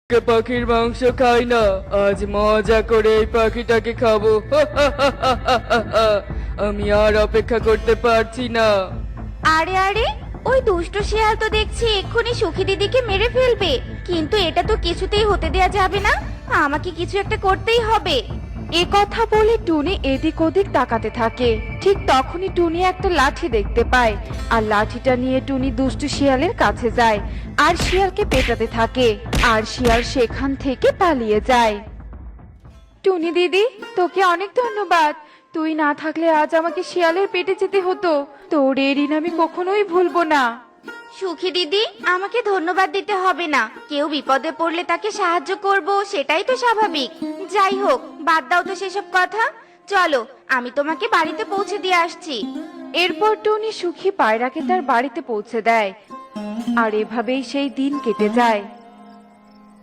পাখির মাংস খাই না, আজ মজা করে এই পাখিটাকে খাবো। আমি আর অপেক্ষা করতে পারছি না। আরে আরে, ওই দুষ্ট শিয়াল তো দেখছি এক্ষুনি সুখী দিদিকে মেরে ফেলবে। কিন্তু এটা তো কিছুতেই হতে দেয়া যাবে না, আমাকে কিছু একটা করতেই হবে। এ কথা বলে টুনি এদিক ওদিক তাকাতে থাকে। ঠিক তখনই টুনি একটা লাঠি দেখতে পায়, আর লাঠিটা নিয়ে টুনি দুষ্টু শিয়ালের কাছে যায় আর শিয়ালকে পেটাতে থাকে, আর শিয়াল সেখান থেকে পালিয়ে যায়। টুনি দিদি, তোকে অনেক ধন্যবাদ। তুই না থাকলে আজ আমাকে শিয়ালের পেটে যেতে হতো। তোর এই ঋণ আমি কখনোই ভুলবো না। সুখী দিদি, আমাকে ধন্যবাদ দিতে হবে না। কেউ বিপদে পড়লে তাকে সাহায্য করব, সেটাই তো স্বাভাবিক। যাই হোক, বাদ দাও তো সেসব কথা। চলো, আমি তোমাকে বাড়িতে পৌঁছে দিয়ে আসছি। এরপর টুনি সুখী পায়রাকে তার বাড়িতে পৌঁছে দেয়, আর এভাবেই সেই দিন কেটে যায়।